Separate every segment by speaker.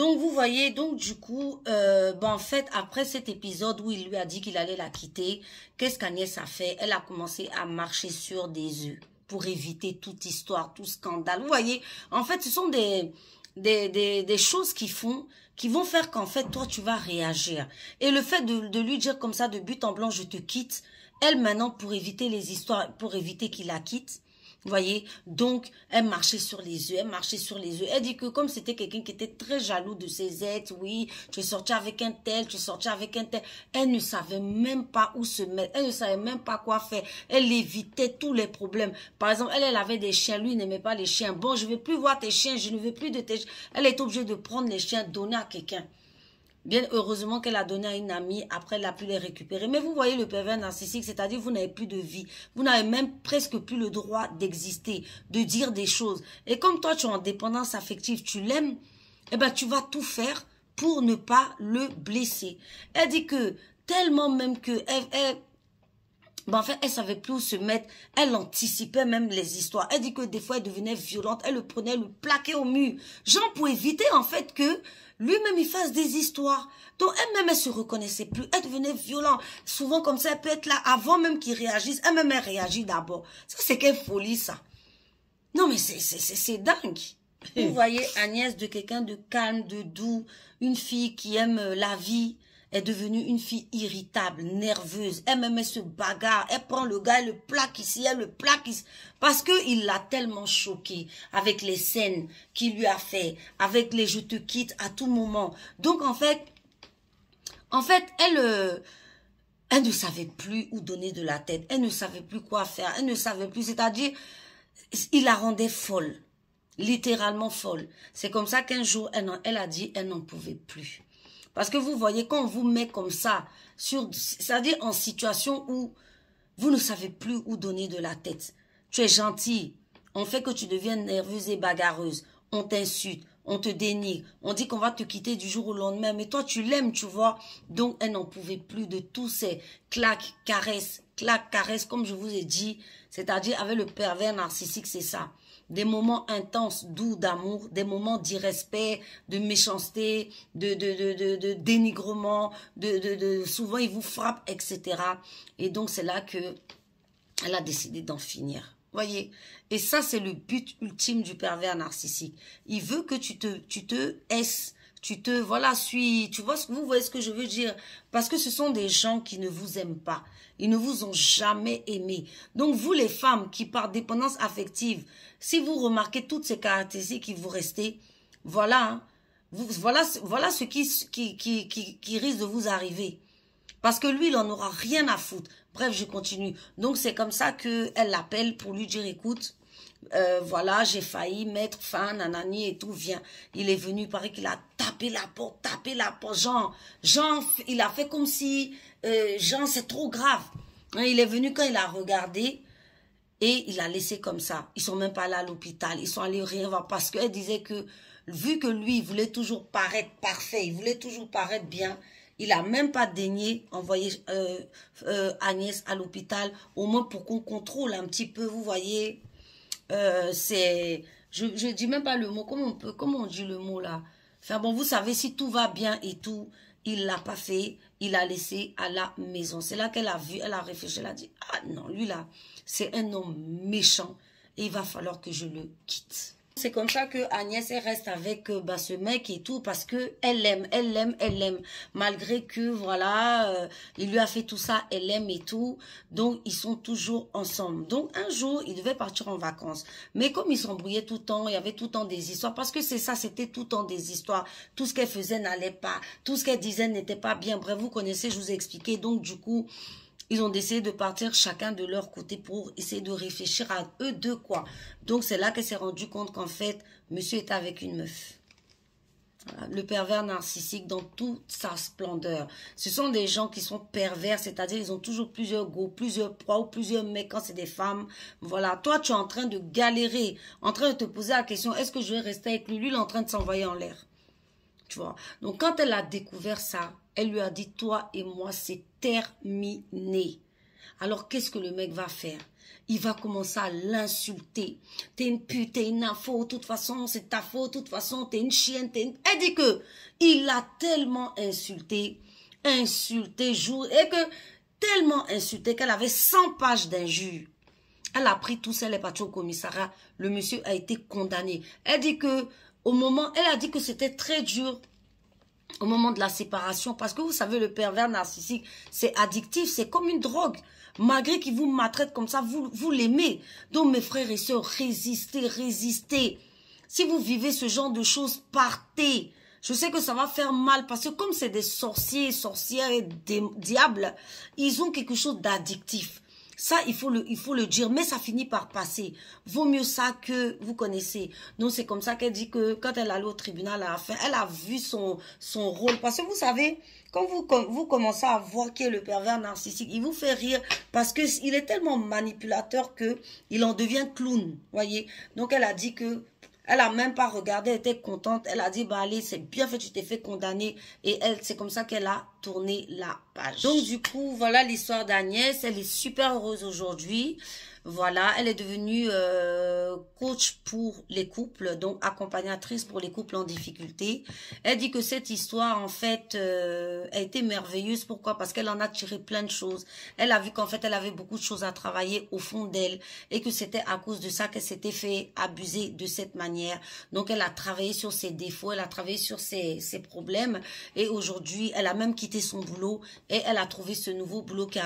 Speaker 1: Donc, vous voyez, donc du coup, en fait, après cet épisode où il lui a dit qu'il allait la quitter, qu'est-ce qu'Agnès a fait? Elle a commencé à marcher sur des œufs pour éviter toute histoire, tout scandale. Vous voyez, en fait, ce sont des choses qui vont faire qu'en fait, toi, tu vas réagir. Et le fait de lui dire comme ça, de but en blanc, je te quitte, elle, maintenant, pour éviter les histoires, pour éviter qu'il la quitte, vous voyez, donc, elle marchait sur les œufs, elle marchait sur les œufs. Elle dit que comme c'était quelqu'un qui était très jaloux de ses êtres, oui, tu es sorti avec un tel, tu es sorti avec un tel. Elle ne savait même pas où se mettre, elle ne savait même pas quoi faire. Elle évitait tous les problèmes. Par exemple, elle avait des chiens, lui, il n'aimait pas les chiens. Bon, je ne veux plus voir tes chiens, je ne veux plus de tes chiens. Elle est obligée de prendre les chiens, donner à quelqu'un. Bien heureusement qu'elle a donné à une amie, après elle a pu les récupérer. Mais vous voyez le pervers narcissique, c'est-à-dire vous n'avez plus de vie. Vous n'avez même presque plus le droit d'exister, de dire des choses. Et comme toi tu es en dépendance affective, tu l'aimes, eh ben tu vas tout faire pour ne pas le blesser. Elle dit que tellement même que en fait, elle savait plus où se mettre. Elle anticipait même les histoires. Elle dit que des fois, elle devenait violente. Elle le prenait, le plaquait au mur. Genre pour éviter, en fait, que lui-même, il fasse des histoires. Donc, elle-même, elle se reconnaissait plus. Elle devenait violente. Souvent, comme ça, elle peut être là avant même qu'il réagisse. Elle-même, elle réagit d'abord. Ça, c'est quelle folie, ça. Non, mais c'est dingue. Vous voyez Agnès de quelqu'un de calme, de doux, une fille qui aime la vie, est devenue une fille irritable, nerveuse. Elle se bagarre, elle prend le gars, elle le plaque ici, elle le plaque ici. Parce qu'il l'a tellement choquée avec les scènes qu'il lui a fait, avec les je te quitte à tout moment. Donc en fait, elle ne savait plus où donner de la tête. Elle ne savait plus quoi faire. Elle ne savait plus, c'est-à-dire, il la rendait folle. Littéralement folle. C'est comme ça qu'un jour, elle a dit, elle n'en pouvait plus. Parce que vous voyez, quand on vous met comme ça, c'est-à-dire en situation où vous ne savez plus où donner de la tête. Tu es gentil, on fait que tu deviennes nerveuse et bagarreuse. On t'insulte, on te dénigre, on dit qu'on va te quitter du jour au lendemain. Mais toi, tu l'aimes, tu vois. Donc, elle n'en pouvait plus de tous ces claques, caresses, comme je vous ai dit. C'est-à-dire, avec le pervers narcissique, c'est ça. Des moments intenses, doux d'amour, des moments d'irrespect, de méchanceté, de dénigrement, souvent il vous frappe, etc. Et donc c'est là que elle a décidé d'en finir. Voyez, et ça c'est le but ultime du pervers narcissique. Il veut que tu te haisses, voilà, vous voyez ce que je veux dire? Parce que ce sont des gens qui ne vous aiment pas. Ils ne vous ont jamais aimé. Donc, vous, les femmes qui, par dépendance affective, si vous remarquez toutes ces caractéristiques qui vous restez, voilà, hein, voilà ce qui risque de vous arriver. Parce que lui, il n'en aura rien à foutre. Bref, je continue. Donc, c'est comme ça qu'elle l'appelle pour lui dire, écoute, voilà, j'ai failli mettre fin, nanani et tout, viens. Il est venu, il paraît qu'il a tapé la porte, genre, il a fait comme si, genre, c'est trop grave. Hein, il est venu quand il a regardé et il a laissé comme ça. Ils sont même pas allés à l'hôpital, ils sont allés rien voir parce qu'elle disait que, vu que lui, il voulait toujours paraître parfait, il voulait toujours paraître bien, il n'a même pas daigné envoyer Agnès à l'hôpital, au moins pour qu'on contrôle un petit peu, vous voyez. Je dis même pas le mot, comment on dit le mot là? Enfin bon, vous savez, si tout va bien et tout, il l'a pas fait, il a laissé à la maison. C'est là qu'elle a vu, elle a réfléchi, elle a dit, ah non, lui là, c'est un homme méchant et il va falloir que je le quitte. C'est comme ça que Agnès elle reste avec ce mec et tout parce que elle l'aime. Malgré que voilà, il lui a fait tout ça, elle l'aime et tout. Donc ils sont toujours ensemble. Donc un jour, ils devaient partir en vacances. Mais comme ils s'embrouillaient tout le temps, il y avait tout le temps des histoires. Parce que c'est ça, c'était tout le temps des histoires. Tout ce qu'elle faisait n'allait pas. Tout ce qu'elle disait n'était pas bien. Bref, vous connaissez, je vous ai expliqué. Donc du coup, ils ont décidé de partir chacun de leur côté pour essayer de réfléchir à eux deux, quoi. Donc, c'est là qu'elle s'est rendue compte qu'en fait, monsieur était avec une meuf. Voilà. Le pervers narcissique dans toute sa splendeur. Ce sont des gens qui sont pervers, c'est-à-dire ils ont toujours plusieurs go, plusieurs proies ou plusieurs mecs quand c'est des femmes. Voilà. Toi, tu es en train de galérer, en train de te poser la question, est-ce que je vais rester avec lui? Lui, il est en train de s'envoyer en l'air. Tu vois. Donc, quand elle a découvert ça, elle lui a dit, toi et moi, c'est terminé. Alors, qu'est-ce que le mec va faire? Il va commencer à l'insulter. T'es une pute, t'es une info, de toute façon, c'est ta faute, de toute façon, t'es une chienne, Elle dit que il l'a tellement insulté, et que tellement insulté qu'elle avait 100 pages d'injures. Elle a pris tout ça, elle est partie au commissariat. Le monsieur a été condamné. Elle a dit que c'était très dur au moment de la séparation, parce que vous savez, le pervers narcissique, c'est addictif, c'est comme une drogue. Malgré qu'il vous maltraite comme ça, vous l'aimez. Donc, mes frères et sœurs, résistez. Si vous vivez ce genre de choses, partez. Je sais que ça va faire mal, parce que comme c'est des sorciers, sorcières et des diables, ils ont quelque chose d'addictif. Ça, il faut le dire, mais ça finit par passer. Vaut mieux ça que vous connaissez. Donc, c'est comme ça qu'elle dit que quand elle allait au tribunal à la fin, elle a vu son rôle. Parce que vous savez, quand vous commencez à voir qui est le pervers narcissique, il vous fait rire parce qu'il est tellement manipulateur qu'il en devient clown, voyez. Donc, elle a dit que elle a même pas regardé, elle était contente. Elle a dit, bah allez, c'est bien fait, tu t'es fait condamner. Et c'est comme ça qu'elle a tourné la page. Donc du coup, voilà l'histoire d'Agnès. Elle est super heureuse aujourd'hui. Voilà, elle est devenue coach pour les couples, donc accompagnatrice pour les couples en difficulté. Elle dit que cette histoire, en fait, a été merveilleuse. Pourquoi? Parce qu'elle en a tiré plein de choses. Elle a vu qu'en fait, elle avait beaucoup de choses à travailler au fond d'elle et que c'était à cause de ça qu'elle s'était fait abuser de cette manière. Donc, elle a travaillé sur ses défauts, elle a travaillé sur ses problèmes et aujourd'hui, elle a même quitté son boulot et elle a trouvé ce nouveau boulot qui est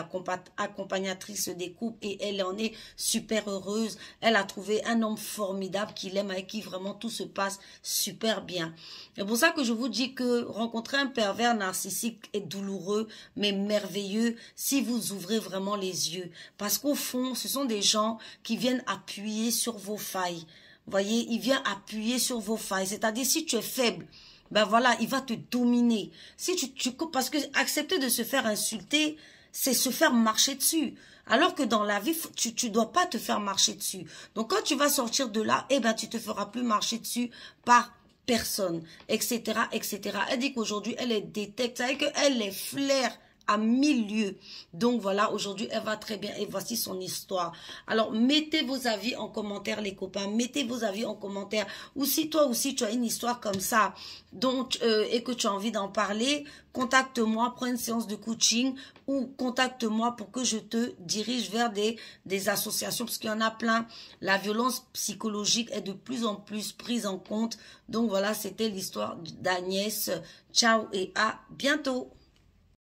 Speaker 1: accompagnatrice des couples et elle en est super heureuse. Elle a trouvé un homme formidable qui l'aime, avec qui vraiment tout se passe super bien. C'est pour ça que je vous dis que rencontrer un pervers narcissique est douloureux, mais merveilleux si vous ouvrez vraiment les yeux. Parce qu'au fond, ce sont des gens qui viennent appuyer sur vos failles. Vous voyez, il vient appuyer sur vos failles. C'est-à-dire, si tu es faible, ben voilà, il va te dominer. Si parce que accepter de se faire insulter, c'est se faire marcher dessus. Alors que dans la vie, tu dois pas te faire marcher dessus. Donc, quand tu vas sortir de là, eh ben, tu te feras plus marcher dessus par personne, etc., etc. Elle dit qu'aujourd'hui, elle est détecte, c'est-à-dire qu'elle les flaire à 1000 lieues. Donc voilà, aujourd'hui, elle va très bien et voici son histoire. Alors, mettez vos avis en commentaire, les copains. Mettez vos avis en commentaire. Ou si toi aussi, tu as une histoire comme ça donc, et que tu as envie d'en parler, contacte-moi, prends une séance de coaching ou contacte-moi pour que je te dirige vers des associations parce qu'il y en a plein. La violence psychologique est de plus en plus prise en compte. Donc voilà, c'était l'histoire d'Agnès. Ciao et à bientôt.